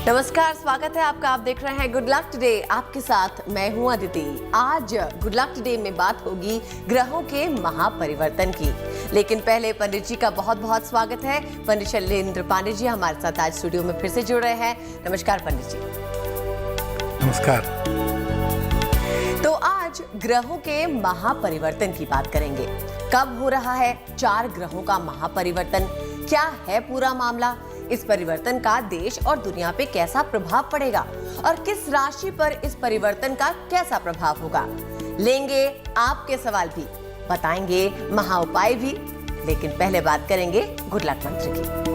नमस्कार, स्वागत है आपका। आप देख रहे हैं गुड लक टुडे। आपके साथ मैं हूं अदिति। आज गुड लक टुडे में बात होगी ग्रहों के महापरिवर्तन की, लेकिन पहले पंडित जी का बहुत बहुत स्वागत है। पंडित शैलेंद्र पांडे जी हमारे साथ आज स्टूडियो में फिर से जुड़ रहे हैं। नमस्कार पंडित जी। नमस्कार। तो आज ग्रहों के महापरिवर्तन की बात करेंगे। कब हो रहा है 4 ग्रहों का महापरिवर्तन? क्या है पूरा मामला? इस परिवर्तन का देश और दुनिया पे कैसा प्रभाव पड़ेगा और किस राशि पर इस परिवर्तन का कैसा प्रभाव होगा? लेंगे आपके सवाल भी, बताएंगे महा उपाय भी, लेकिन पहले बात करेंगे गुड लक मंत्र की।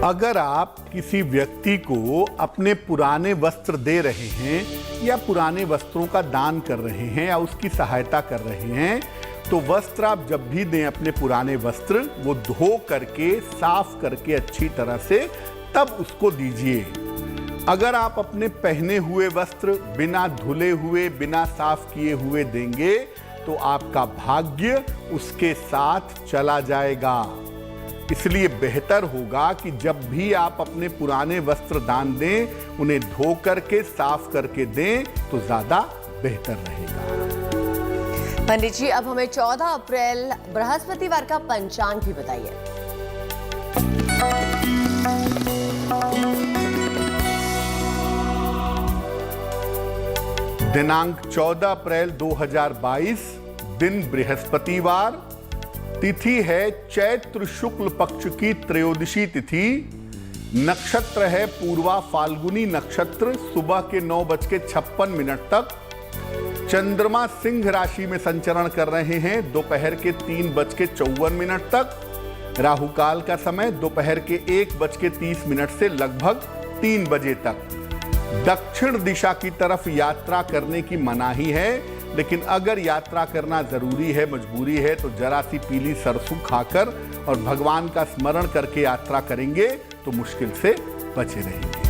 अगर आप किसी व्यक्ति को अपने पुराने वस्त्र दे रहे हैं या पुराने वस्त्रों का दान कर रहे हैं या उसकी सहायता कर रहे हैं, तो वस्त्र आप जब भी दें अपने पुराने वस्त्र, वो धो करके साफ करके अच्छी तरह से तब उसको दीजिए। अगर आप अपने पहने हुए वस्त्र बिना धुले हुए, बिना साफ किए हुए देंगे तो आपका भाग्य उसके साथ चला जाएगा। इसलिए बेहतर होगा कि जब भी आप अपने पुराने वस्त्र दान दें, उन्हें धो करके साफ करके दें तो ज्यादा बेहतर रहेगा। पंडित जी, अब हमें 14 अप्रैल बृहस्पतिवार का पंचांग भी बताइए। दिनांक 14 अप्रैल 2022, दिन बृहस्पतिवार, तिथि है चैत्र शुक्ल पक्ष की त्रयोदशी तिथि, नक्षत्र है पूर्वा फाल्गुनी नक्षत्र, सुबह के 9:56 तक। चंद्रमा सिंह राशि में संचरण कर रहे हैं दोपहर के 3:54 तक। राहु काल का समय दोपहर के 1:30 से लगभग 3 बजे तक। दक्षिण दिशा की तरफ यात्रा करने की मनाही है, लेकिन अगर यात्रा करना जरूरी है, मजबूरी है, तो जरा सी पीली सरसों खाकर और भगवान का स्मरण करके यात्रा करेंगे तो मुश्किल से बचे रहेंगे।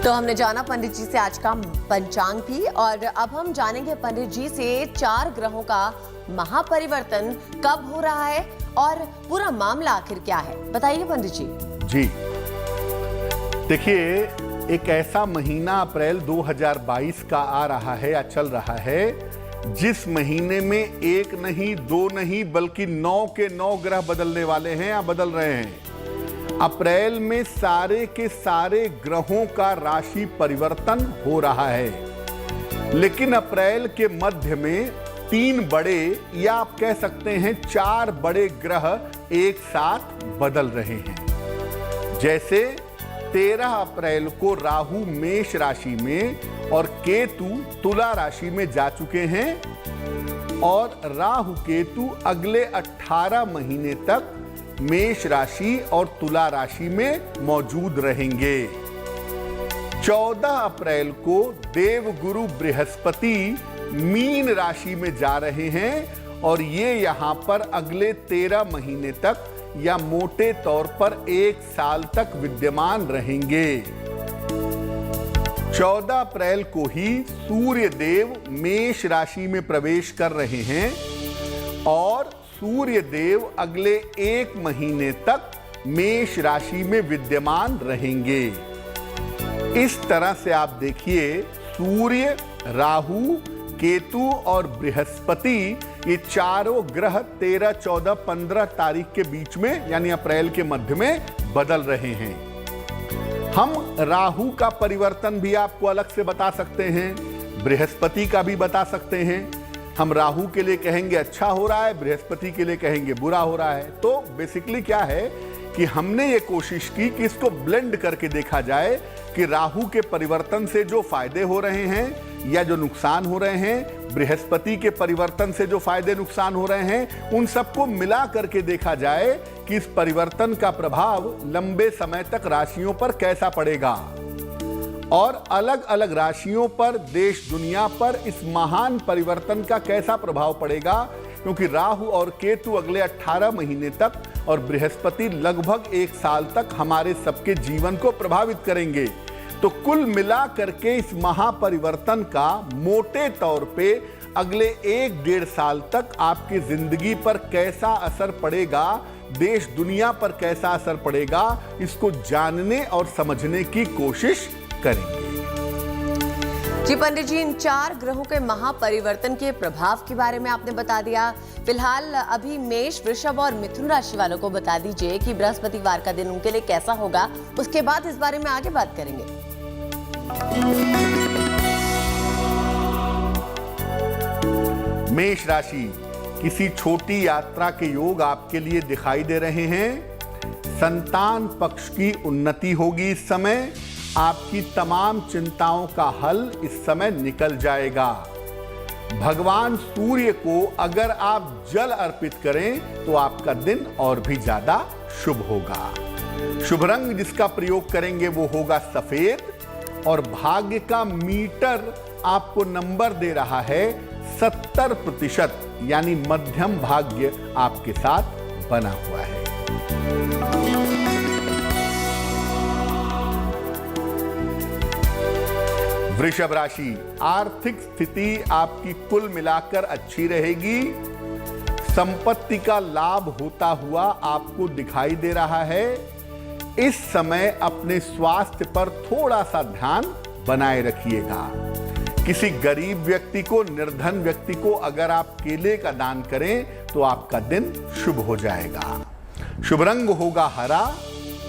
तो हमने जाना पंडित जी से आज का पंचांग भी, और अब हम जानेंगे पंडित जी से 4 ग्रहों का महापरिवर्तन कब हो रहा है और पूरा मामला आखिर क्या है, बताइए पंडित जी। जी देखिए, एक ऐसा महीना अप्रैल 2022 का आ रहा है या चल रहा है जिस महीने में 1 नहीं 2 नहीं बल्कि 9 के 9 ग्रह बदलने वाले हैं या बदल रहे हैं। अप्रैल में सारे के सारे ग्रहों का राशि परिवर्तन हो रहा है, लेकिन अप्रैल के मध्य में 3 बड़े या आप कह सकते हैं 4 बड़े ग्रह एक साथ बदल रहे हैं। जैसे 13 अप्रैल को राहु मेष राशि में और केतु तुला राशि में जा चुके हैं, और राहु केतु अगले 18 महीने तक मेष राशि और तुला राशि में मौजूद रहेंगे। 14 अप्रैल को देवगुरु बृहस्पति मीन राशि में जा रहे हैं और ये यहां पर अगले 13 महीने तक या मोटे तौर पर 1 साल तक विद्यमान रहेंगे। 14 अप्रैल को ही सूर्य देव मेष राशि में प्रवेश कर रहे हैं और सूर्य देव अगले 1 महीने तक मेष राशि में विद्यमान रहेंगे। इस तरह से आप देखिए, सूर्य, राहु, केतु और बृहस्पति, ये चारों ग्रह 13, 14, 15 तारीख के बीच में यानी अप्रैल के मध्य में बदल रहे हैं। हम राहु का परिवर्तन भी आपको अलग से बता सकते हैं, बृहस्पति का भी बता सकते हैं। हम राहु के लिए कहेंगे अच्छा हो रहा है, बृहस्पति के लिए कहेंगे बुरा हो रहा है। तो बेसिकली क्या है कि हमने ये कोशिश की कि इसको ब्लेंड करके देखा जाए कि राहु के परिवर्तन से जो फायदे हो रहे हैं या जो नुकसान हो रहे हैं, बृहस्पति के परिवर्तन से जो फायदे नुकसान हो रहे हैं, उन सबको मिला करके देखा जाए कि इस परिवर्तन का प्रभाव लंबे समय तक राशियों पर कैसा पड़ेगा और अलग अलग राशियों पर, देश दुनिया पर इस महान परिवर्तन का कैसा प्रभाव पड़ेगा। क्योंकि राहु और केतु अगले 18 महीने तक और बृहस्पति लगभग 1 साल तक हमारे सबके जीवन को प्रभावित करेंगे। तो कुल मिला करके इस महापरिवर्तन का मोटे तौर पे अगले 1-1.5 साल तक आपकी जिंदगी पर कैसा असर पड़ेगा, देश दुनिया पर कैसा असर पड़ेगा, इसको जानने और समझने की कोशिश करेंगे। जी पंडित जी, इन 4 ग्रहों के महापरिवर्तन के प्रभाव के बारे में आपने बता दिया। फिलहाल अभी मेष, वृषभ और मिथुन राशि वालों को बता दीजिए कि बृहस्पतिवार का दिन उनके लिए कैसा होगा। उसके बाद इस बारे में आगे बात करेंगे। मेष राशि, किसी छोटी यात्रा के योग आपके लिए दिखाई दे रहे हैं। संतान पक्ष की उन्नति होगी। इस समय आपकी तमाम चिंताओं का हल इस समय निकल जाएगा। भगवान सूर्य को अगर आप जल अर्पित करें तो आपका दिन और भी ज्यादा शुभ होगा। शुभ रंग जिसका प्रयोग करेंगे वो होगा सफेद, और भाग्य का मीटर आपको नंबर दे रहा है 70%, यानी मध्यम भाग्य आपके साथ बना हुआ है। वृषभ राशि, आर्थिक स्थिति आपकी कुल मिलाकर अच्छी रहेगी। संपत्ति का लाभ होता हुआ आपको दिखाई दे रहा है। इस समय अपने स्वास्थ्य पर थोड़ा सा ध्यान बनाए रखिएगा। किसी गरीब व्यक्ति को, निर्धन व्यक्ति को अगर आप केले का दान करें तो आपका दिन शुभ हो जाएगा। शुभ रंग होगा हरा,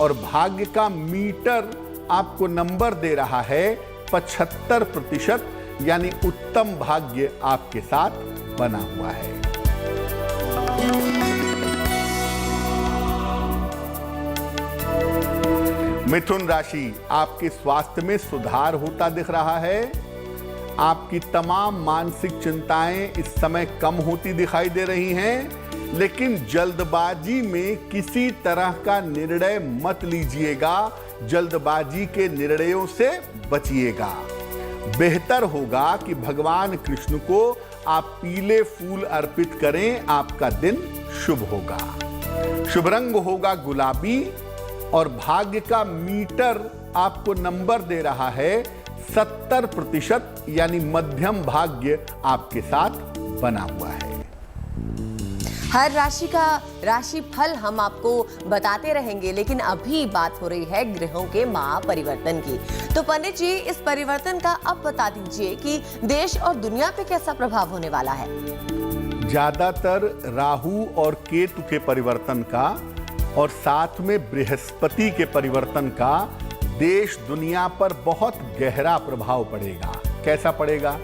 और भाग्य का मीटर आपको नंबर दे रहा है 75%, यानी उत्तम भाग्य आपके साथ बना हुआ है। मिथुन राशि, आपके स्वास्थ्य में सुधार होता दिख रहा है। आपकी तमाम मानसिक चिंताएं इस समय कम होती दिखाई दे रही हैं, लेकिन जल्दबाजी में किसी तरह का निर्णय मत लीजिएगा। जल्दबाजी के निर्णयों से बचिएगा। बेहतर होगा कि भगवान कृष्ण को आप पीले फूल अर्पित करें, आपका दिन शुभ होगा। शुभ रंग होगा गुलाबी, और भाग्य का मीटर आपको नंबर दे रहा है 70%, यानी मध्यम भाग्य आपके साथ बना हुआ है। हर राशि का राशि फल हम आपको बताते रहेंगे, लेकिन अभी बात हो रही है ग्रहों के महापरिवर्तन की। तो पंडित जी, इस परिवर्तन का अब बता दीजिए कि देश और दुनिया पे कैसा प्रभाव होने वाला है। ज्यादातर राहु और केतु के परिवर्तन का और साथ में बृहस्पति के परिवर्तन का देश दुनिया पर बहुत गहरा प्रभाव पड़ेगा। कैसा पड़ेगा?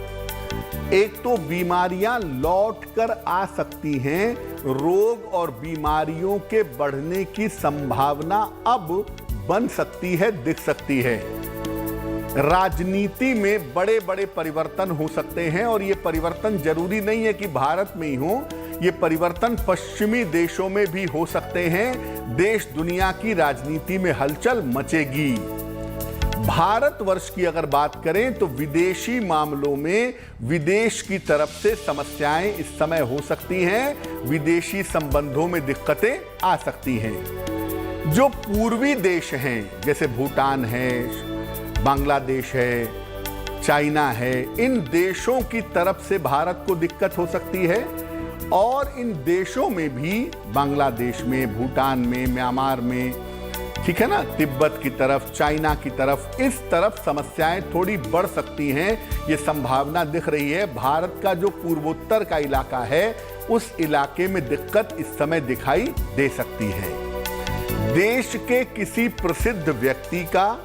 एक तो बीमारियां लौट कर आ सकती हैं। रोग और बीमारियों के बढ़ने की संभावना अब बन सकती है, दिख सकती है। राजनीति में बड़े बड़े परिवर्तन हो सकते हैं, और ये परिवर्तन जरूरी नहीं है कि भारत में ही हो। ये परिवर्तन पश्चिमी देशों में भी हो सकते हैं। देश दुनिया की राजनीति में हलचल मचेगी। भारतवर्ष की अगर बात करें तो विदेशी मामलों में विदेश की तरफ से समस्याएं इस समय हो सकती हैं। विदेशी संबंधों में दिक्कतें आ सकती हैं। जो पूर्वी देश हैं, जैसे भूटान है, बांग्लादेश है, चाइना है, इन देशों की तरफ से भारत को दिक्कत हो सकती है। और इन देशों में भी, बांग्लादेश में, भूटान में, म्यांमार में, ठीक है ना, तिब्बत की तरफ, चाइना की तरफ, इस तरफ समस्याएं थोड़ी बढ़ सकती हैं। ये संभावना दिख रही है। भारत का जो पूर्वोत्तर का इलाका है, उस इलाके में दिक्कत इस समय दिखाई दे सकती है। देश के किसी प्रसिद्ध व्यक्ति का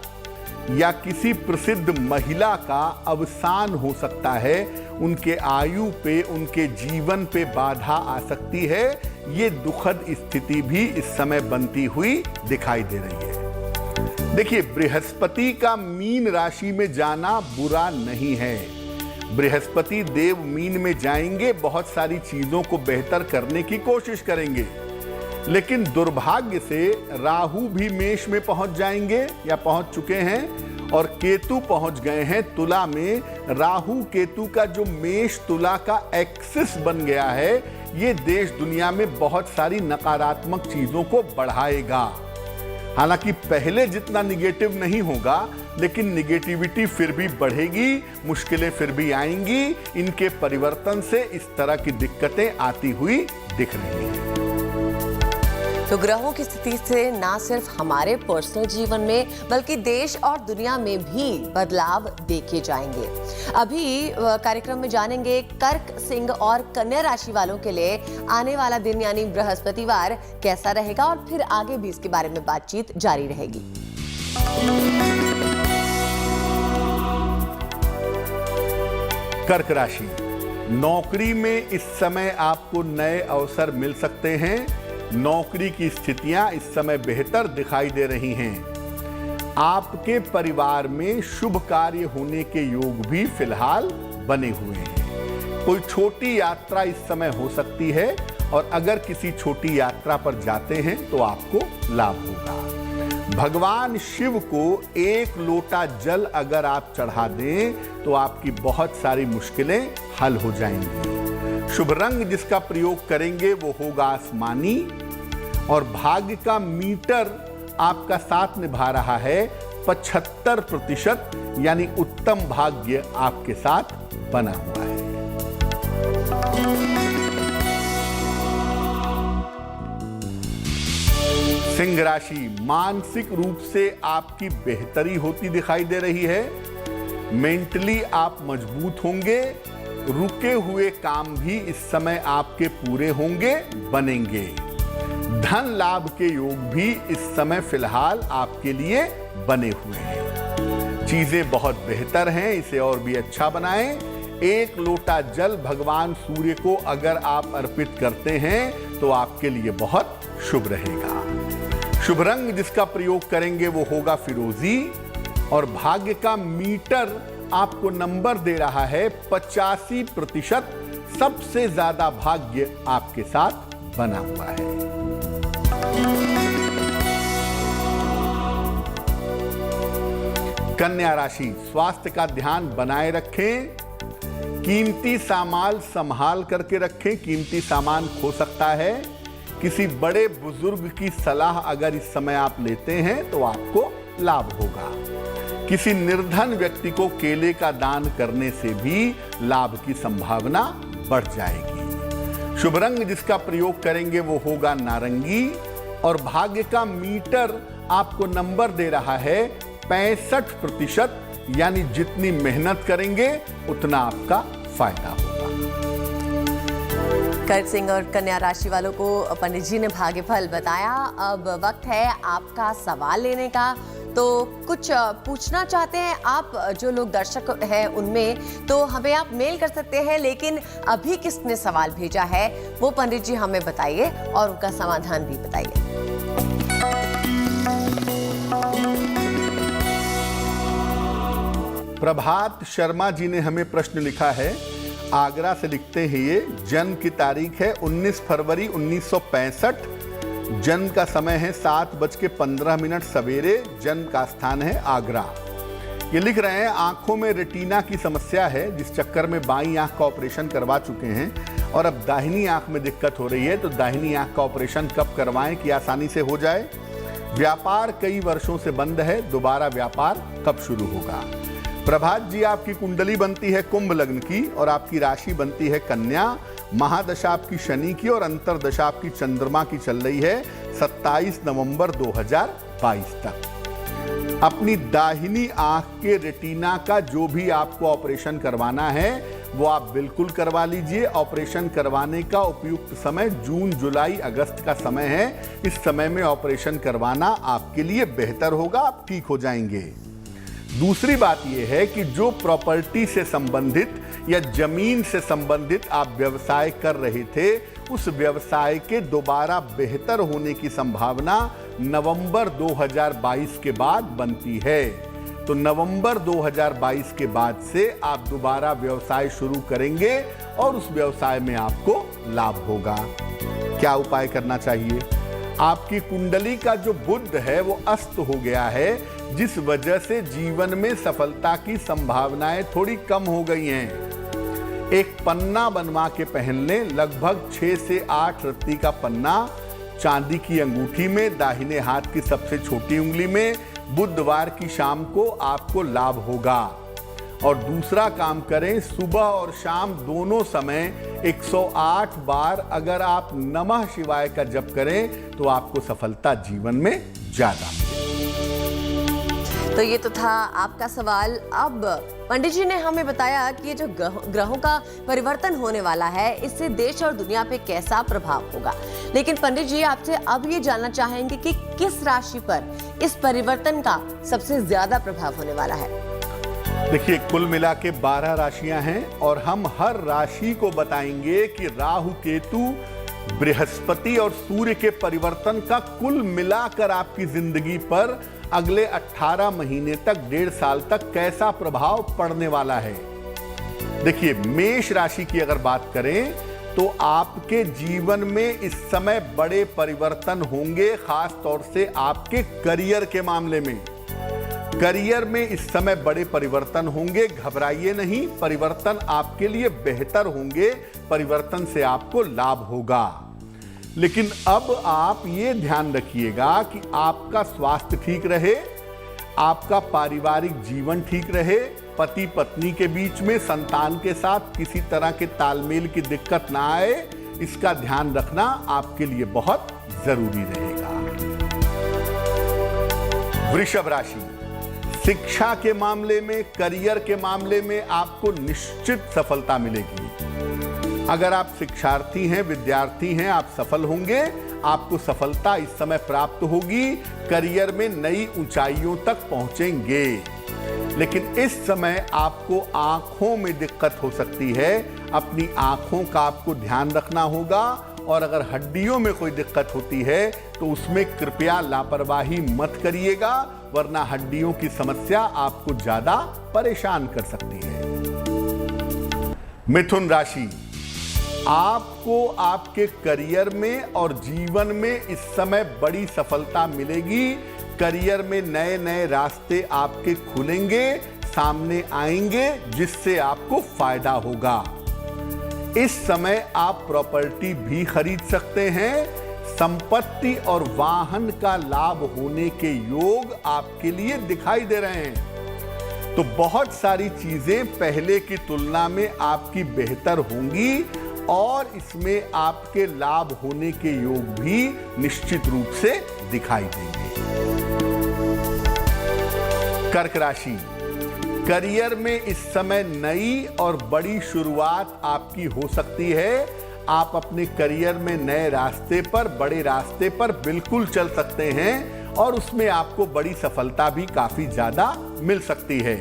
या किसी प्रसिद्ध महिला का अवसान हो सकता है। उनके आयु पे, उनके जीवन पे बाधा आ सकती है। ये दुखद स्थिति भी इस समय बनती हुई दिखाई दे रही है। देखिए, बृहस्पति का मीन राशि में जाना बुरा नहीं है। बृहस्पति देव मीन में जाएंगे, बहुत सारी चीजों को बेहतर करने की कोशिश करेंगे। लेकिन दुर्भाग्य से राहु भी मेष में पहुंच जाएंगे या पहुंच चुके हैं, और केतु पहुंच गए हैं तुला में। राहु केतु का जो मेष तुला का एक्सिस बन गया है, ये देश दुनिया में बहुत सारी नकारात्मक चीजों को बढ़ाएगा। हालांकि पहले जितना निगेटिव नहीं होगा, लेकिन निगेटिविटी फिर भी बढ़ेगी, मुश्किलें फिर भी आएंगी। इनके परिवर्तन से इस तरह की दिक्कतें आती हुई दिख रही हैं। तो ग्रहों की स्थिति से ना सिर्फ हमारे पर्सनल जीवन में बल्कि देश और दुनिया में भी बदलाव देखे जाएंगे। अभी कार्यक्रम में जानेंगे कर्क, सिंह और कन्या राशि वालों के लिए आने वाला दिन यानी बृहस्पतिवार कैसा रहेगा और फिर आगे भी इसके बारे में बातचीत जारी रहेगी। कर्क राशि, नौकरी में इस समय आपको नए अवसर मिल सकते हैं। नौकरी की स्थितियां इस समय बेहतर दिखाई दे रही हैं। आपके परिवार में शुभ कार्य होने के योग भी फिलहाल बने हुए हैं। कोई छोटी यात्रा इस समय हो सकती है और अगर किसी छोटी यात्रा पर जाते हैं तो आपको लाभ होगा। भगवान शिव को 1 लोटा जल अगर आप चढ़ा दें तो आपकी बहुत सारी मुश्किलें हल हो जाएंगी। शुभ रंग जिसका प्रयोग करेंगे वो होगा आसमानी और भाग्य का मीटर आपका साथ निभा रहा है। 75% यानी उत्तम भाग्य आपके साथ बना हुआ है। सिंह राशि, मानसिक रूप से आपकी बेहतरी होती दिखाई दे रही है। मेंटली आप मजबूत होंगे। रुके हुए काम भी इस समय आपके पूरे होंगे, बनेंगे। धन लाभ के योग भी इस समय फिलहाल आपके लिए बने हुए हैं। चीजें बहुत बेहतर हैं, इसे और भी अच्छा बनाएं। 1 लोटा जल भगवान सूर्य को अगर आप अर्पित करते हैं तो आपके लिए बहुत शुभ रहेगा। शुभ रंग जिसका प्रयोग करेंगे वो होगा फिरोजी और भाग्य का मीटर आपको नंबर दे रहा है 85%। सबसे ज्यादा भाग्य आपके साथ बना हुआ है। कन्या राशि, स्वास्थ्य का ध्यान बनाए रखें। कीमती सामान संभाल करके रखें, कीमती सामान खो सकता है। किसी बड़े बुजुर्ग की सलाह अगर इस समय आप लेते हैं तो आपको लाभ होगा। किसी निर्धन व्यक्ति को केले का दान करने से भी लाभ की संभावना बढ़ जाएगी। शुभ रंग जिसका प्रयोग करेंगे वो होगा नारंगी और भाग्य का मीटर आपको नंबर दे रहा है 65%। यानी जितनी मेहनत करेंगे उतना आपका फायदा होगा। कर्क, सिंह और कन्या राशि वालों को पंडित जी ने भाग्यफल बताया। अब वक्त है आपका सवाल लेने का। तो कुछ पूछना चाहते हैं आप, जो लोग दर्शक हैं उनमें, तो हमें आप मेल कर सकते हैं। लेकिन अभी किसने सवाल भेजा है वो पंडित जी हमें बताइए और उनका समाधान भी बताइए। प्रभात शर्मा जी ने हमें प्रश्न लिखा है, आगरा से लिखते हैं। ये जन्म की तारीख है 19 फरवरी 1965। जन्म का समय है 7:15 सवेरे। जन्म का स्थान है आगरा। ये लिख रहे हैं आंखों में रेटिना की समस्या है, जिस चक्कर में बाईं आंख का ऑपरेशन करवा चुके हैं और अब दाहिनी आंख में दिक्कत हो रही है। तो दाहिनी आंख का ऑपरेशन कब करवाएं कि आसानी से हो जाए। व्यापार कई वर्षों से बंद है, दोबारा व्यापार कब शुरू होगा। प्रभात जी, आपकी कुंडली बनती है कुंभ लग्न की और आपकी राशि बनती है कन्या। महादशा आपकी शनि की और अंतरदशा आपकी चंद्रमा की चल रही है 27 नवंबर 2022 तक। अपनी दाहिनी आंख के रेटिना का जो भी आपको ऑपरेशन करवाना है वो आप बिल्कुल करवा लीजिए। ऑपरेशन करवाने का उपयुक्त समय जून, जुलाई, अगस्त का समय है। इस समय में ऑपरेशन करवाना आपके लिए बेहतर होगा, आप ठीक हो जाएंगे। दूसरी बात यह है कि जो प्रॉपर्टी से संबंधित या जमीन से संबंधित आप व्यवसाय कर रहे थे, उस व्यवसाय के दोबारा बेहतर होने की संभावना नवंबर 2022 के बाद बनती है। तो नवंबर 2022 के बाद से आप दोबारा व्यवसाय शुरू करेंगे और उस व्यवसाय में आपको लाभ होगा। क्या उपाय करना चाहिए? आपकी कुंडली का जो बुध है वो अस्त हो गया है, जिस वजह से जीवन में सफलता की संभावनाएं थोड़ी कम हो गई हैं। एक पन्ना बनवा के पहन लें, लगभग 6 से 8 रत्ती का पन्ना चांदी की अंगूठी में, दाहिने हाथ की सबसे छोटी उंगली में, बुधवार की शाम को आपको लाभ होगा। और दूसरा काम करें, सुबह और शाम दोनों समय 108 बार अगर आप नमः शिवाय का जप करें तो आपको सफलता जीवन में ज्यादा मिलेगी। तो ये तो था आपका सवाल। अब पंडित जी ने हमें बताया कि ये जो ग्रहों का परिवर्तन होने वाला है, इससे देश और दुनिया पे कैसा प्रभाव होगा। लेकिन पंडित जी, आपसे अब ये जानना चाहेंगे कि किस राशि पर इस परिवर्तन का सबसे ज्यादा प्रभाव होने वाला है। देखिए, कुल मिला के 12 राशियां हैं और हम हर राशि को बताएंगे कि राहु केतु, बृहस्पति और सूर्य के परिवर्तन का कुल मिलाकर आपकी जिंदगी पर अगले 18 महीने तक, 1.5 साल तक कैसा प्रभाव पड़ने वाला है। देखिए, मेष राशि की अगर बात करें तो आपके जीवन में इस समय बड़े परिवर्तन होंगे, खास तौर से आपके करियर के मामले में। करियर में इस समय बड़े परिवर्तन होंगे, घबराइए नहीं, परिवर्तन आपके लिए बेहतर होंगे, परिवर्तन से आपको लाभ होगा। लेकिन अब आप ये ध्यान रखिएगा कि आपका स्वास्थ्य ठीक रहे, आपका पारिवारिक जीवन ठीक रहे, पति पत्नी के बीच में, संतान के साथ किसी तरह के तालमेल की दिक्कत ना आए, इसका ध्यान रखना आपके लिए बहुत जरूरी रहेगा। वृषभ राशि, शिक्षा के मामले में, करियर के मामले में आपको निश्चित सफलता मिलेगी। अगर आप शिक्षार्थी हैं, विद्यार्थी हैं, आप सफल होंगे, आपको सफलता इस समय प्राप्त होगी, करियर में नई ऊंचाइयों तक पहुंचेंगे। लेकिन इस समय आपको आंखों में दिक्कत हो सकती है, अपनी आंखों का आपको ध्यान रखना होगा। और अगर हड्डियों में कोई दिक्कत होती है तो उसमें कृपया लापरवाही मत करिएगा, वरना हड्डियों की समस्या आपको ज्यादा परेशान कर सकती है। मिथुन राशि, आपको आपके करियर में और जीवन में इस समय बड़ी सफलता मिलेगी। करियर में नए नए रास्ते आपके खुलेंगे, सामने आएंगे, जिससे आपको फायदा होगा। इस समय आप प्रॉपर्टी भी खरीद सकते हैं। संपत्ति और वाहन का लाभ होने के योग आपके लिए दिखाई दे रहे हैं। तो बहुत सारी चीजें पहले की तुलना में आपकी बेहतर होंगी और इसमें आपके लाभ होने के योग भी निश्चित रूप से दिखाई देंगे। कर्क राशि, करियर में इस समय नई और बड़ी शुरुआत आपकी हो सकती है। आप अपने करियर में नए रास्ते पर, बड़े रास्ते पर बिल्कुल चल सकते हैं और उसमें आपको बड़ी सफलता भी काफी ज्यादा मिल सकती है।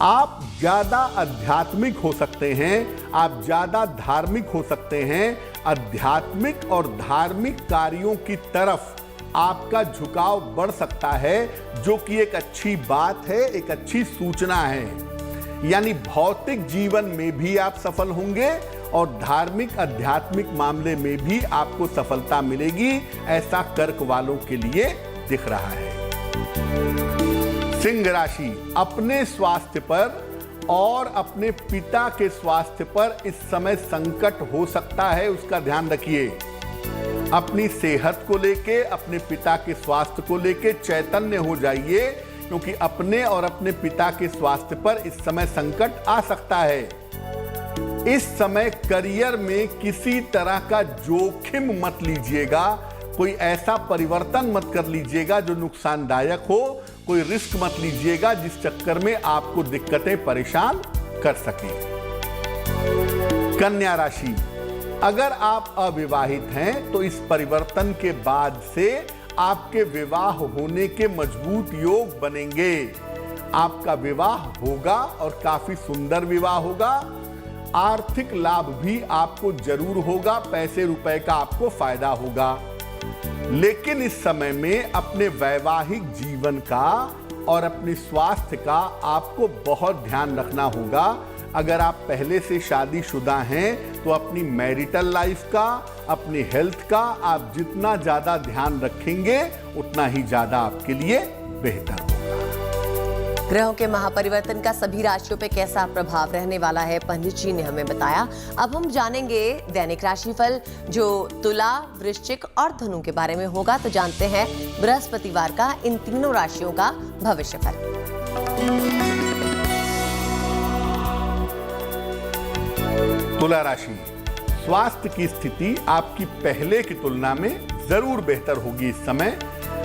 आप ज्यादा आध्यात्मिक हो सकते हैं, आप ज्यादा धार्मिक हो सकते हैं। आध्यात्मिक और धार्मिक कार्यों की तरफ आपका झुकाव बढ़ सकता है, जो कि एक अच्छी बात है, एक अच्छी सूचना है। यानी भौतिक जीवन में भी आप सफल होंगे और धार्मिक आध्यात्मिक मामले में भी आपको सफलता मिलेगी, ऐसा कर्क वालों के लिए दिख रहा है। सिंह राशि, अपने स्वास्थ्य पर और अपने पिता के स्वास्थ्य पर इस समय संकट हो सकता है, उसका ध्यान रखिए। अपनी सेहत को लेके, अपने पिता के स्वास्थ्य को लेके चैतन्य हो जाइए, क्योंकि अपने और अपने पिता के स्वास्थ्य पर इस समय संकट आ सकता है। इस समय करियर में किसी तरह का जोखिम मत लीजिएगा, कोई ऐसा परिवर्तन मत कर लीजिएगा जो नुकसानदायक हो, कोई रिस्क मत लीजिएगा जिस चक्कर में आपको दिक्कतें परेशान कर सकें। कन्या राशि, अगर आप अविवाहित हैं तो इस परिवर्तन के बाद से आपके विवाह होने के मजबूत योग बनेंगे। आपका विवाह होगा और काफी सुंदर विवाह होगा। आर्थिक लाभ भी आपको जरूर होगा, पैसे रुपए का आपको फायदा होगा। लेकिन इस समय में अपने वैवाहिक जीवन का और अपने स्वास्थ्य का आपको बहुत ध्यान रखना होगा। अगर आप पहले से शादीशुदा हैं तो अपनी मैरिटल लाइफ का, अपनी हेल्थ का आप जितना ज्यादा ध्यान रखेंगे उतना ही ज्यादा आपके लिए बेहतर होगा। ग्रहों के महापरिवर्तन का सभी राशियों पे कैसा प्रभाव रहने वाला है, पंडित जी ने हमें बताया। अब हम जानेंगे दैनिक राशिफल जो तुला, वृश्चिक और धनु के बारे में होगा। तो जानते हैं बृहस्पतिवार का इन तीनों राशियों का भविष्यफल। तुला राशि, स्वास्थ्य की स्थिति आपकी पहले की तुलना में जरूर बेहतर होगी इस समय,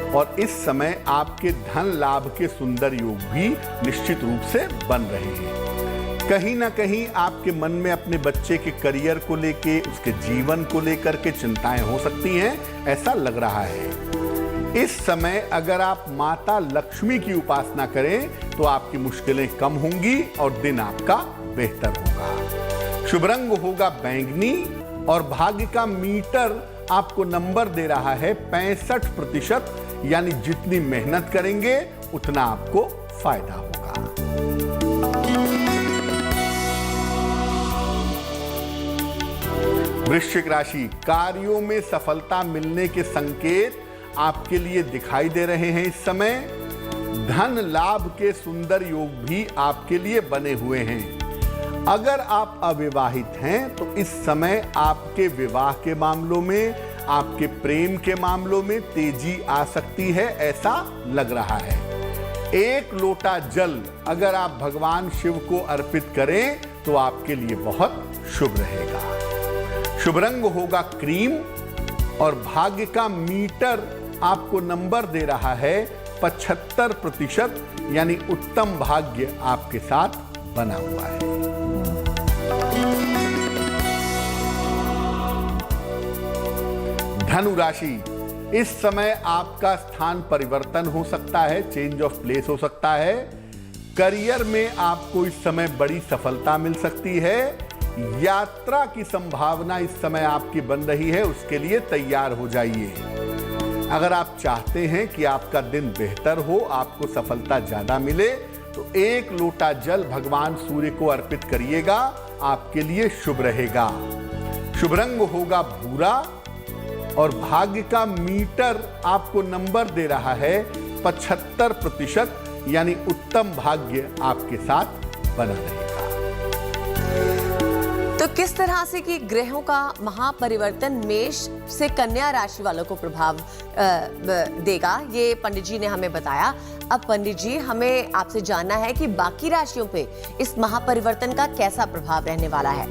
और इस समय आपके धन लाभ के सुंदर योग भी निश्चित रूप से बन रहे हैं। कहीं ना कहीं आपके मन में अपने बच्चे के करियर को लेके, उसके जीवन को लेकर के चिंताएं हो सकती हैं, ऐसा लग रहा है। इस समय अगर आप माता लक्ष्मी की उपासना करें तो आपकी मुश्किलें कम होंगी और दिन आपका बेहतर होगा। शुभ रंग होगा बैंगनी और भाग्य का मीटर आपको नंबर दे रहा है 65%, यानी जितनी मेहनत करेंगे उतना आपको फायदा होगा। वृश्चिक राशि, कार्यों में सफलता मिलने के संकेत आपके लिए दिखाई दे रहे हैं इस समय। धन लाभ के सुंदर योग भी आपके लिए बने हुए हैं। अगर आप अविवाहित हैं तो इस समय आपके विवाह के मामलों में, आपके प्रेम के मामलों में तेजी आ सकती है, ऐसा लग रहा है। 1 लोटा जल अगर आप भगवान शिव को अर्पित करें तो आपके लिए बहुत शुभ रहेगा। शुभ रंग होगा क्रीम और भाग्य का मीटर आपको नंबर दे रहा है 75%, यानी उत्तम भाग्य आपके साथ बना हुआ है। धनु राशि, इस समय आपका स्थान परिवर्तन हो सकता है, चेंज ऑफ प्लेस हो सकता है। करियर में आपको इस समय बड़ी सफलता मिल सकती है। यात्रा की संभावना इस समय आपकी बन रही है, उसके लिए तैयार हो जाइए। अगर आप चाहते हैं कि आपका दिन बेहतर हो, आपको सफलता ज्यादा मिले, तो 1 लोटा जल भगवान सूर्य को अर्पित करिएगा, आपके लिए शुभ रहेगा। शुभ रंग होगा भूरा और भाग्य का मीटर आपको नंबर दे रहा है 75%, यानी उत्तम भाग्य आपके साथ बना रहेगा। तो किस तरह से कि ग्रहों का महापरिवर्तन मेष से कन्या राशि वालों को प्रभाव देगा, ये पंडित जी ने हमें बताया। अब पंडित जी, हमें आपसे जानना है कि बाकी राशियों पे इस महापरिवर्तन का कैसा प्रभाव रहने वाला है।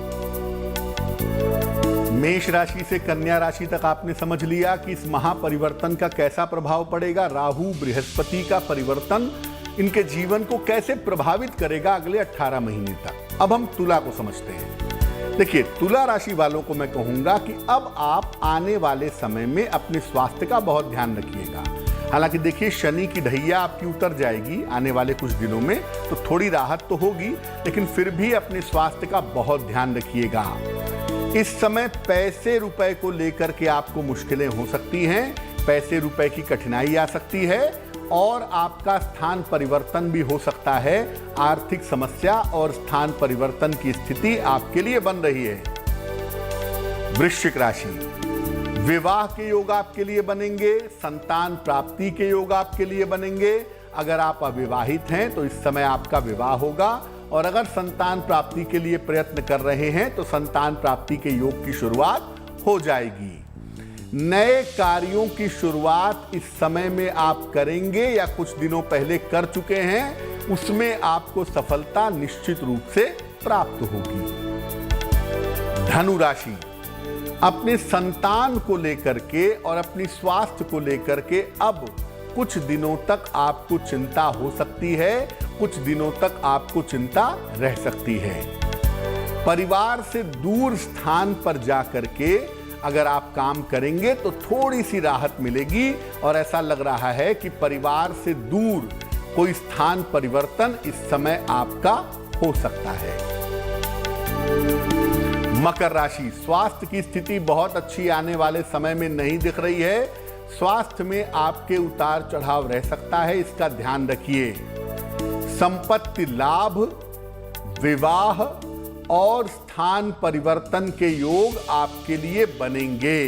मेष राशि से कन्या राशि तक आपने समझ लिया कि इस महापरिवर्तन का कैसा प्रभाव पड़ेगा। राहु बृहस्पति का परिवर्तन इनके जीवन को कैसे प्रभावित करेगा अगले 18 महीने तक। अब हम तुला को समझते हैं। देखिए, तुला राशि वालों को मैं कहूंगा कि अब आप आने वाले समय में अपने स्वास्थ्य का बहुत ध्यान रखिएगा। हालांकि देखिए, शनि की ढैया आपकी उतर जाएगी आने वाले कुछ दिनों में, तो थोड़ी राहत तो होगी, लेकिन फिर भी अपने स्वास्थ्य का बहुत ध्यान रखिएगा। इस समय पैसे रुपए को लेकर के आपको मुश्किलें हो सकती हैं, पैसे रुपए की कठिनाई आ सकती है और आपका स्थान परिवर्तन भी हो सकता है। आर्थिक समस्या और स्थान परिवर्तन की स्थिति आपके लिए बन रही है। वृश्चिक राशि, विवाह के योग आपके लिए बनेंगे, संतान प्राप्ति के योग आपके लिए बनेंगे। अगर आप अविवाहित हैं तो इस समय आपका विवाह होगा, और अगर संतान प्राप्ति के लिए प्रयत्न कर रहे हैं तो संतान प्राप्ति के योग की शुरुआत हो जाएगी। नए कार्यों की शुरुआत इस समय में आप करेंगे या कुछ दिनों पहले कर चुके हैं, उसमें आपको सफलता निश्चित रूप से प्राप्त होगी। धनु राशि, अपने संतान को लेकर के और अपनी स्वास्थ्य को लेकर के अब कुछ दिनों तक आपको चिंता हो सकती है, कुछ दिनों तक आपको चिंता रह सकती है। परिवार से दूर स्थान पर जाकर के अगर आप काम करेंगे तो थोड़ी सी राहत मिलेगी, और ऐसा लग रहा है कि परिवार से दूर कोई स्थान परिवर्तन इस समय आपका हो सकता है। मकर राशि, स्वास्थ्य की स्थिति बहुत अच्छी आने वाले समय में नहीं दिख रही है। स्वास्थ्य में आपके उतार चढ़ाव रह सकता है, इसका ध्यान रखिए। संपत्ति लाभ, विवाह और स्थान परिवर्तन के योग आपके लिए बनेंगे।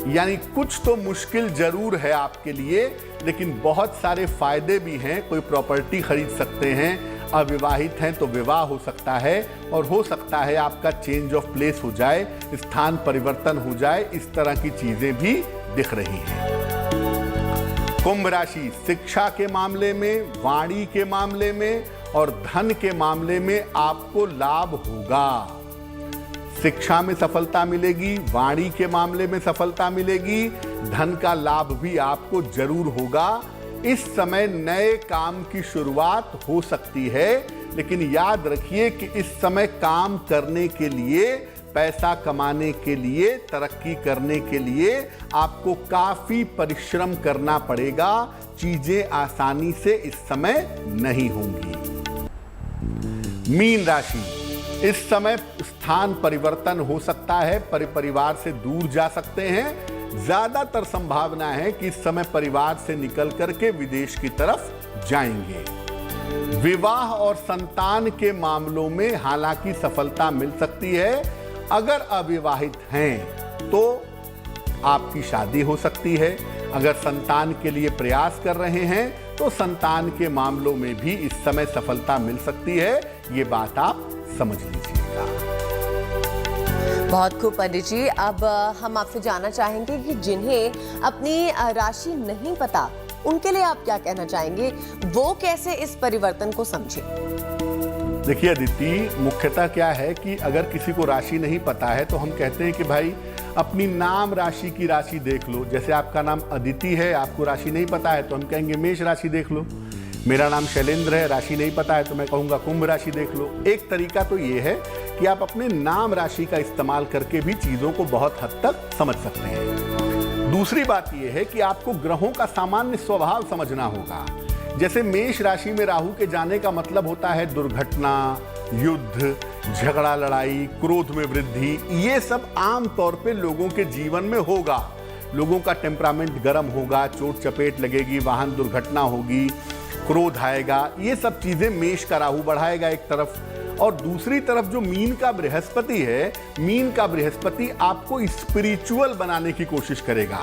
यानी कुछ तो मुश्किल जरूर है आपके लिए, लेकिन बहुत सारे फायदे भी हैं। कोई प्रॉपर्टी खरीद सकते हैं, अविवाहित हैं तो विवाह हो सकता है, और हो सकता है आपका चेंज ऑफ प्लेस हो जाए, स्थान परिवर्तन हो जाए। इस तरह की चीजें भी दिख रही हैं। कुंभ राशि शिक्षा के मामले में, वाणी के मामले में और धन के मामले में आपको लाभ होगा। शिक्षा में सफलता मिलेगी, वाणी के मामले में सफलता मिलेगी, धन का लाभ भी आपको जरूर होगा। इस समय नए काम की शुरुआत हो सकती है, लेकिन याद रखिए कि इस समय काम करने के लिए, पैसा कमाने के लिए, तरक्की करने के लिए आपको काफी परिश्रम करना पड़ेगा। चीजें आसानी से इस समय नहीं होंगी। मीन राशि इस समय स्थान परिवर्तन हो सकता है, परिवार से दूर जा सकते हैं। ज्यादातर संभावना है कि इस समय परिवार से निकल करके विदेश की तरफ जाएंगे। विवाह और संतान के मामलों में हालांकि सफलता मिल सकती है। अगर अविवाहित हैं तो आपकी शादी हो सकती है। अगर संतान के लिए प्रयास कर रहे हैं तो संतान के मामलों में भी इस समय सफलता मिल सकती है। ये बात आप समझ लीजिएगा। बहुत खूब पंडित जी। अब हम आपसे जानना चाहेंगे कि जिन्हें अपनी राशि नहीं पता, उनके लिए आप क्या कहना चाहेंगे? वो कैसे इस परिवर्तन को समझे? देखिए अदिति, मुख्यतः क्या है कि अगर किसी को राशि नहीं पता है तो हम कहते हैं कि भाई अपनी नाम राशि की राशि देख लो। जैसे आपका नाम अदिति है, आपको राशि नहीं पता है तो हम कहेंगे मेष राशि देख लो। मेरा नाम शैलेंद्र है, राशि नहीं पता है तो मैं कहूँगा कुंभ राशि देख लो। एक तरीका तो ये है कि आप अपने नाम राशि का इस्तेमाल करके भी चीज़ों को बहुत हद तक समझ सकते हैं। दूसरी बात यह है कि आपको ग्रहों का सामान्य स्वभाव समझना होगा। जैसे मेष राशि में राहु के जाने का मतलब होता है दुर्घटना, युद्ध, झगड़ा, लड़ाई, क्रोध में वृद्धि। ये सब आम तौर पे लोगों के जीवन में होगा। लोगों का टेम्परामेंट गर्म होगा, चोट चपेट लगेगी, वाहन दुर्घटना होगी, क्रोध आएगा। ये सब चीजें मेष का राहु बढ़ाएगा एक तरफ। और दूसरी तरफ जो मीन का बृहस्पति है, मीन का बृहस्पति आपको स्पिरिचुअल बनाने की कोशिश करेगा।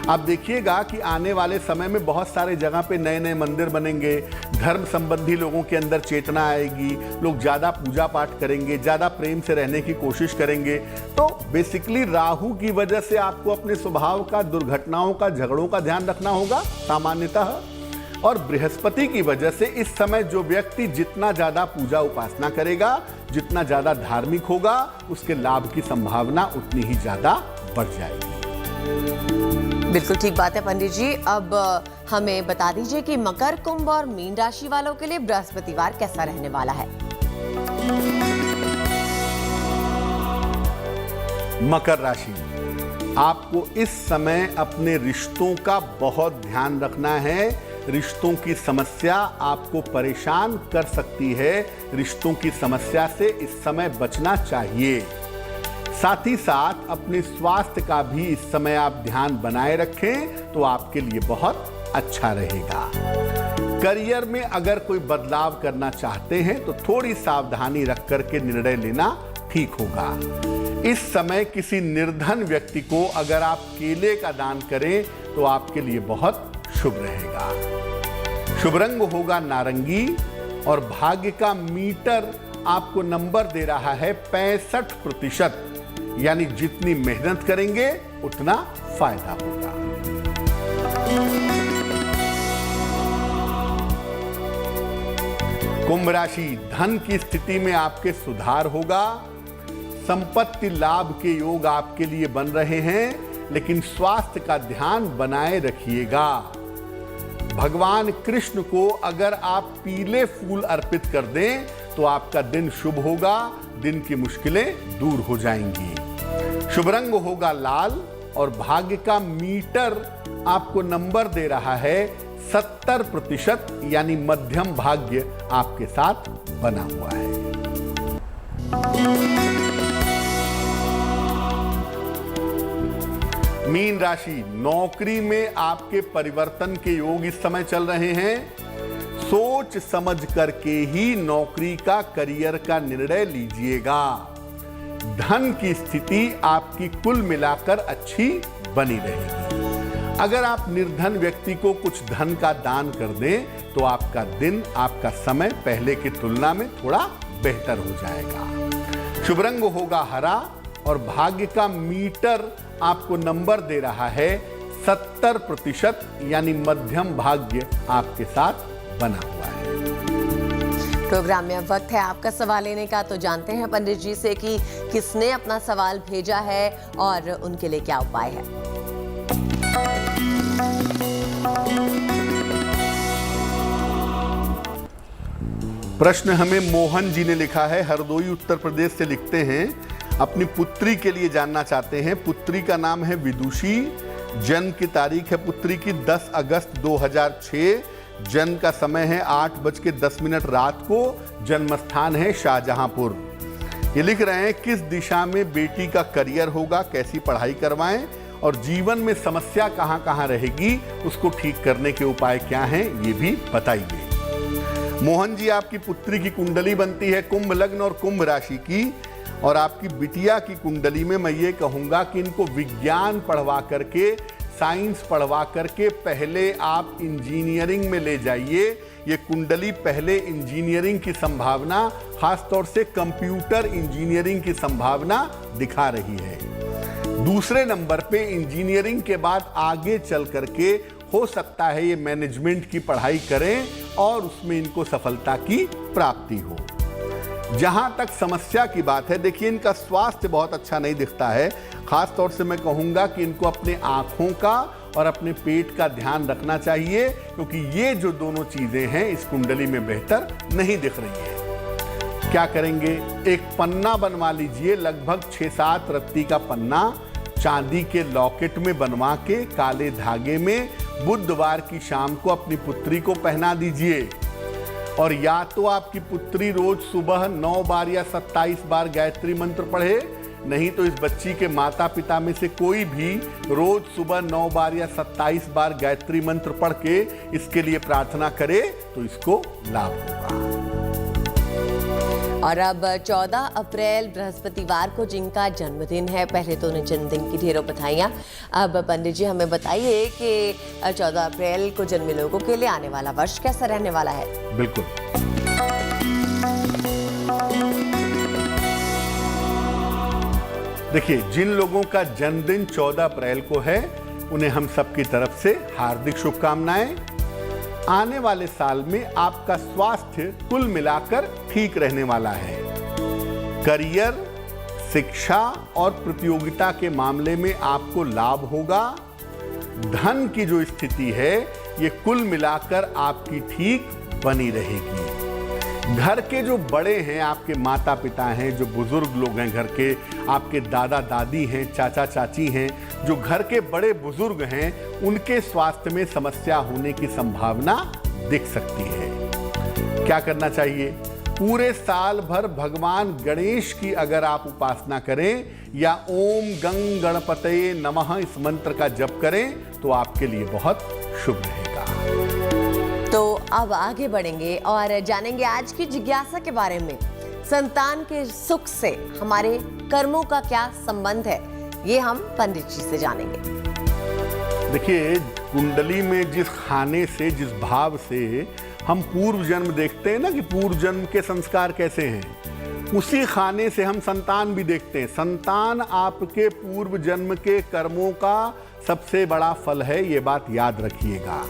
आप देखिएगा कि आने वाले समय में बहुत सारे जगह पे नए नए मंदिर बनेंगे, धर्म संबंधी लोगों के अंदर चेतना आएगी, लोग ज़्यादा पूजा पाठ करेंगे, ज़्यादा प्रेम से रहने की कोशिश करेंगे। तो बेसिकली राहु की वजह से आपको अपने स्वभाव का, दुर्घटनाओं का, झगड़ों का ध्यान रखना होगा सामान्यतः। और बृहस्पति की वजह से इस समय जो व्यक्ति जितना ज्यादा पूजा उपासना करेगा, जितना ज्यादा धार्मिक होगा, उसके लाभ की संभावना उतनी ही ज्यादा बढ़ जाएगी। बिल्कुल ठीक बात है पंडित जी। अब हमें बता दीजिए कि मकर, कुंभ और मीन राशि वालों के लिए बृहस्पतिवार कैसा रहने वाला है? मकर राशि, आपको इस समय अपने रिश्तों का बहुत ध्यान रखना है। रिश्तों की समस्या आपको परेशान कर सकती है। रिश्तों की समस्या से इस समय बचना चाहिए। साथ ही साथ अपने स्वास्थ्य का भी इस समय आप ध्यान बनाए रखें तो आपके लिए बहुत अच्छा रहेगा। करियर में अगर कोई बदलाव करना चाहते हैं तो थोड़ी सावधानी रख करके निर्णय लेना ठीक होगा। इस समय किसी निर्धन व्यक्ति को अगर आप केले का दान करें तो आपके लिए बहुत शुभ रहेगा। शुभ रंग होगा नारंगी और भाग्य का मीटर आपको नंबर दे रहा है 65%। यानी जितनी मेहनत करेंगे उतना फायदा होगा। कुंभ राशि, धन की स्थिति में आपके सुधार होगा। संपत्ति लाभ के योग आपके लिए बन रहे हैं, लेकिन स्वास्थ्य का ध्यान बनाए रखिएगा। भगवान कृष्ण को अगर आप पीले फूल अर्पित कर दें तो आपका दिन शुभ होगा, दिन की मुश्किलें दूर हो जाएंगी। शुभ रंग होगा लाल और भाग्य का मीटर आपको नंबर दे रहा है 70%। यानी मध्यम भाग्य आपके साथ बना हुआ है। मीन राशि, नौकरी में आपके परिवर्तन के योग इस समय चल रहे हैं। सोच समझ करके ही नौकरी का, करियर का निर्णय लीजिएगा। धन की स्थिति आपकी कुल मिलाकर अच्छी बनी रहेगी। अगर आप निर्धन व्यक्ति को कुछ धन का दान कर दें तो आपका दिन, आपका समय पहले की तुलना में थोड़ा बेहतर हो जाएगा। शुभ रंग होगा हरा और भाग्य का मीटर आपको नंबर दे रहा है 70%, यानी मध्यम भाग्य आपके साथ बना हुआ है। प्रोग्राम में अब वक्त है आपका सवाल लेने का, तो जानते हैं पंडित जी से कि किसने अपना सवाल भेजा है और उनके लिए क्या उपाय है। प्रश्न हमें मोहन जी ने लिखा है, हरदोई उत्तर प्रदेश से लिखते हैं, अपनी पुत्री के लिए जानना चाहते हैं। पुत्री का नाम है विदुषी, जन्म की तारीख है पुत्री की 10 अगस्त 2006, जन्म का समय है 8:10 रात को, जन्म स्थान है शाहजहांपुर। ये लिख रहे हैं किस दिशा में बेटी का करियर होगा, कैसी पढ़ाई करवाएं और जीवन में समस्या कहां कहां रहेगी, उसको ठीक करने के उपाय क्या हैं, ये भी बताइए। मोहन जी, आपकी पुत्री की कुंडली बनती है कुंभ लग्न और कुंभ राशि की, और आपकी बिटिया की कुंडली में मैं ये कहूँगा कि इनको विज्ञान पढ़वा करके, साइंस पढ़वा करके पहले आप इंजीनियरिंग में ले जाइए। ये कुंडली पहले इंजीनियरिंग की संभावना, खासतौर से कंप्यूटर इंजीनियरिंग की संभावना दिखा रही है। दूसरे नंबर पे इंजीनियरिंग के बाद आगे चल करके हो सकता है ये मैनेजमेंट की पढ़ाई करें और उसमें इनको सफलता की प्राप्ति हो। जहां तक समस्या की बात है, देखिए इनका स्वास्थ्य बहुत अच्छा नहीं दिखता है। खास तौर से मैं कहूंगा कि इनको अपने आंखों का और अपने पेट का ध्यान रखना चाहिए, क्योंकि ये जो दोनों चीजें हैं इस कुंडली में बेहतर नहीं दिख रही है। क्या करेंगे, एक पन्ना बनवा लीजिए, लगभग 6-7 रत्ती का पन्ना चांदी के लॉकेट में बनवा के काले धागे में बुधवार की शाम को अपनी पुत्री को पहना दीजिए। और या तो आपकी पुत्री रोज सुबह 9 बार या 27 बार गायत्री मंत्र पढ़े, नहीं तो इस बच्ची के माता पिता में से कोई भी रोज सुबह 9 बार या 27 बार गायत्री मंत्र पढ़ के इसके लिए प्रार्थना करे तो इसको लाभ होगा। और अब 14 अप्रैल बृहस्पतिवार को जिनका जन्मदिन है, पहले तो उन्हें जन्मदिन की ढेरों बधाइयाँ। अब पंडित जी हमें बताइए कि 14 अप्रैल को जन्मे लोगों के लिए आने वाला वर्ष कैसा रहने वाला है। बिल्कुल, देखिए जिन लोगों का जन्मदिन 14 अप्रैल को है उन्हें हम सबकी तरफ से हार्दिक शुभकामनाएं। आने वाले साल में आपका स्वास्थ्य कुल मिलाकर ठीक रहने वाला है। करियर, शिक्षा और प्रतियोगिता के मामले में आपको लाभ होगा। धन की जो स्थिति है ये कुल मिलाकर आपकी ठीक बनी रहेगी। घर के जो बड़े हैं, आपके माता पिता हैं, जो बुजुर्ग लोग हैं घर के, आपके दादा दादी हैं, चाचा चाची हैं, जो घर के बड़े बुजुर्ग हैं, उनके स्वास्थ्य में समस्या होने की संभावना दिख सकती है। क्या करना चाहिए, पूरे साल भर भगवान गणेश की अगर आप उपासना करें या ओम गंग गणपतये नमः इस मंत्र का जप करें तो आपके लिए बहुत शुभ रहेगा। तो अब आगे बढ़ेंगे और जानेंगे आज की जिज्ञासा के बारे में। संतान के सुख से हमारे कर्मों का क्या संबंध है, ये हम पंडित जी से जानेंगे। देखिए कुंडली में जिस खाने से, जिस भाव से हम पूर्व जन्म देखते हैं ना कि पूर्व जन्म के संस्कार कैसे हैं, उसी खाने से हम संतान भी देखते हैं। संतान आपके पूर्व जन्म के कर्मों का सबसे बड़ा फल है, ये बात याद रखिएगा।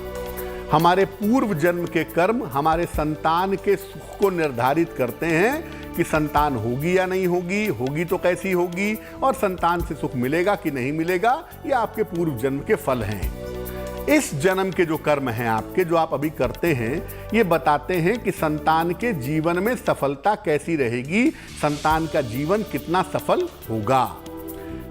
हमारे पूर्व जन्म के कर्म हमारे संतान के सुख को निर्धारित करते हैं कि संतान होगी या नहीं होगी, होगी तो कैसी होगी, और संतान से सुख मिलेगा कि नहीं मिलेगा, ये आपके पूर्व जन्म के फल हैं। इस जन्म के जो कर्म हैं आपके, जो आप अभी करते हैं, ये बताते हैं कि संतान के जीवन में सफलता कैसी रहेगी, संतान का जीवन कितना सफल होगा।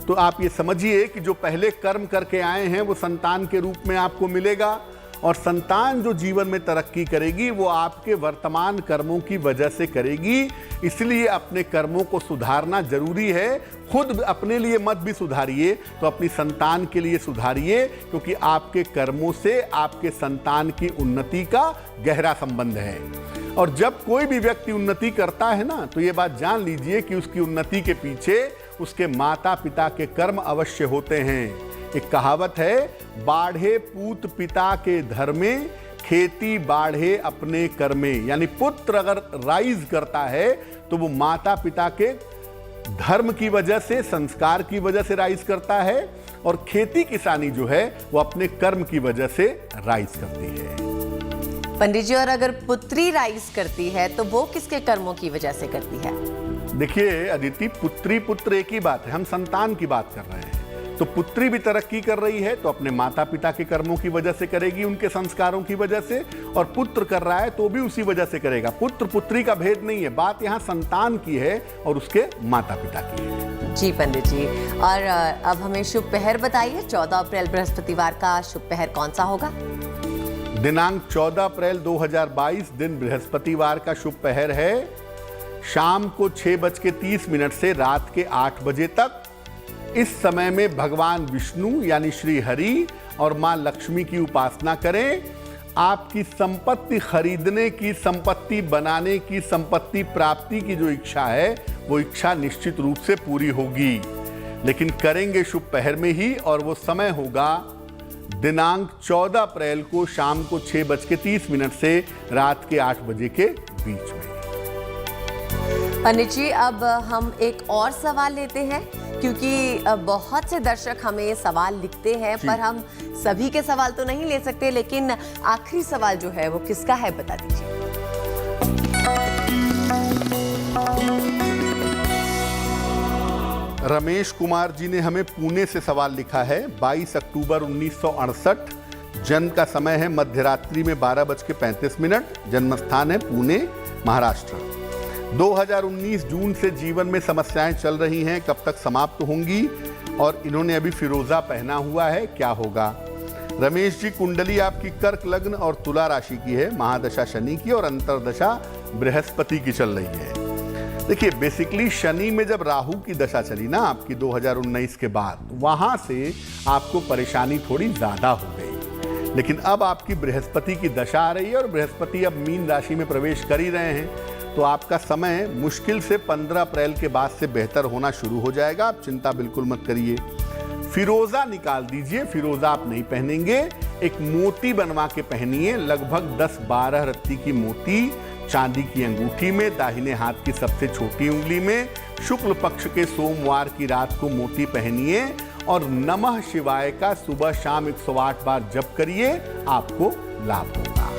तो आप ये समझिए कि जो पहले कर्म करके आए हैं वो संतान के रूप में आपको मिलेगा, और संतान जो जीवन में तरक्की करेगी वो आपके वर्तमान कर्मों की वजह से करेगी। इसलिए अपने कर्मों को सुधारना जरूरी है। खुद अपने लिए मत भी सुधारिए तो अपनी संतान के लिए सुधारिए, क्योंकि आपके कर्मों से आपके संतान की उन्नति का गहरा संबंध है। और जब कोई भी व्यक्ति उन्नति करता है ना, तो ये बात जान लीजिए कि उसकी उन्नति के पीछे उसके माता पिता के कर्म अवश्य होते हैं। एक कहावत है, बाढ़े पूत पिता के धर में, खेती बाढ़े अपने कर में। यानी पुत्र अगर राइज करता है तो वो माता पिता के धर्म की वजह से, संस्कार की वजह से राइज करता है, और खेती किसानी जो है वो अपने कर्म की वजह से राइज करती है। पंडित जी, और अगर पुत्री राइज करती है तो वो किसके कर्मों की वजह से करती है? देखिए अदिति, पुत्री पुत्र एक ही बात है, हम संतान की बात कर रहे हैं। तो पुत्री भी तरक्की कर रही है तो अपने माता पिता के कर्मों की वजह से करेगी, उनके संस्कारों की वजह से, और पुत्र कर रहा है तो भी उसी वजह से करेगा। पुत्र पुत्री का भेद नहीं है, बात यहाँ संतान की है और उसके माता पिता की है। जी पंडित जी, और अब हमें शुभ पहर बताइए। 14 अप्रैल बृहस्पतिवार का शुभ पहर कौन सा होगा? दिनांक 14 अप्रैल 2022 दिन बृहस्पतिवार का शुभ पहर है शाम को 6:30 से रात के 8 बजे तक। इस समय में भगवान विष्णु यानी श्री हरि और मां लक्ष्मी की उपासना करें। आपकी संपत्ति खरीदने की, संपत्ति बनाने की, संपत्ति प्राप्ति की जो इच्छा है वो इच्छा निश्चित रूप से पूरी होगी, लेकिन करेंगे शुभ पहर में ही, और वो समय होगा दिनांक 14 अप्रैल को शाम को 6:30 से रात के 8 बजे के बीच में। पंडित जी, अब हम एक और सवाल लेते हैं, क्योंकि बहुत से दर्शक हमें सवाल लिखते हैं, पर हम सभी के सवाल तो नहीं ले सकते, लेकिन आखिरी सवाल जो है वो किसका है बता दीजिए। रमेश कुमार जी ने हमें पुणे से सवाल लिखा है। 22 अक्टूबर 1968, जन्म का समय है मध्यरात्रि में 12:35, जन्म स्थान है पुणे, महाराष्ट्र। 2019 जून से जीवन में समस्याएं चल रही हैं, कब तक समाप्त होंगी? और इन्होंने अभी फिरोजा पहना हुआ है, क्या होगा? रमेश जी, कुंडली आपकी कर्क लग्न और तुला राशि की है, महादशा शनि की और अंतरदशा बृहस्पति की चल रही है। देखिए बेसिकली शनि में जब राहु की दशा चली ना आपकी 2019 के बाद, वहां से आपको परेशानी थोड़ी ज्यादा हो गई, लेकिन अब आपकी बृहस्पति की दशा आ रही है और बृहस्पति अब मीन राशि में प्रवेश कर ही रहे हैं, तो आपका समय मुश्किल से 15 अप्रैल के बाद से बेहतर होना शुरू हो जाएगा। आप चिंता बिल्कुल मत करिए। फिरोजा निकाल दीजिए, फिरोजा आप नहीं पहनेंगे, एक मोती बनवा के पहनिए, लगभग 10-12 रत्ती की मोती चांदी की अंगूठी में, दाहिने हाथ की सबसे छोटी उंगली में, शुक्ल पक्ष के सोमवार की रात को मोती पहनिए, और नमः शिवाय का सुबह शाम 108 बार जप करिए, आपको लाभ होगा।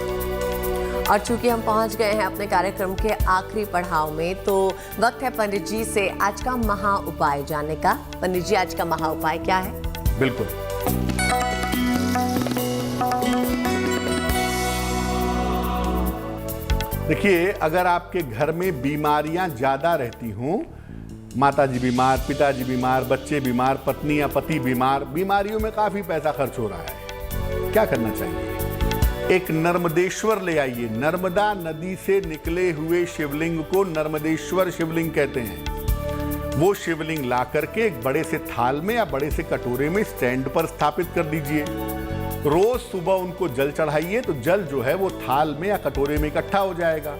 और चूंकि हम पहुंच गए हैं अपने कार्यक्रम के आखिरी पड़ाव में, तो वक्त है पंडित जी से आज का महा उपाय जानने का। पंडित जी, आज का महा उपाय क्या है? बिल्कुल, देखिए अगर आपके घर में बीमारियां ज्यादा रहती हों, माताजी बीमार, पिताजी बीमार, बच्चे बीमार, पत्नी या पति बीमार, बीमारियों में काफी पैसा खर्च हो रहा है, क्या करना चाहिए? एक नर्मदेश्वर ले आइए। नर्मदा नदी से निकले हुए शिवलिंग को नर्मदेश्वर शिवलिंग कहते हैं। वो शिवलिंग ला करके एक बड़े से थाल में या बड़े से कटोरे में स्टैंड पर स्थापित कर दीजिए। रोज सुबह उनको जल चढ़ाइए, तो जल जो है वो थाल में या कटोरे में इकट्ठा हो जाएगा।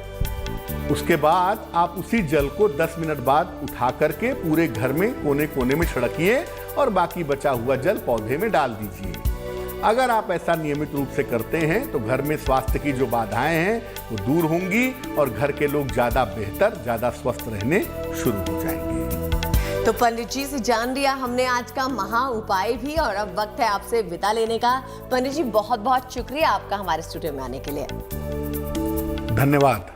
उसके बाद आप उसी जल को 10 मिनट बाद उठा करके पूरे घर में कोने कोने में छिड़किए और बाकी बचा हुआ जल पौधे में डाल दीजिए। अगर आप ऐसा नियमित रूप से करते हैं तो घर में स्वास्थ्य की जो बाधाएं हैं वो दूर होंगी और घर के लोग ज्यादा बेहतर, ज्यादा स्वस्थ रहने शुरू हो जाएंगे। तो पंडित जी से जान लिया हमने आज का महा उपाय भी, और अब वक्त है आपसे विदा लेने का। पंडित जी, बहुत बहुत शुक्रिया आपका हमारे स्टूडियो में आने के लिए। धन्यवाद।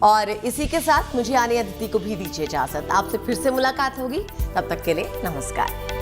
और इसी के साथ मुझे आने अदिति को भी दीजिए इजाजत। आपसे फिर से मुलाकात होगी, तब तक के लिए नमस्कार।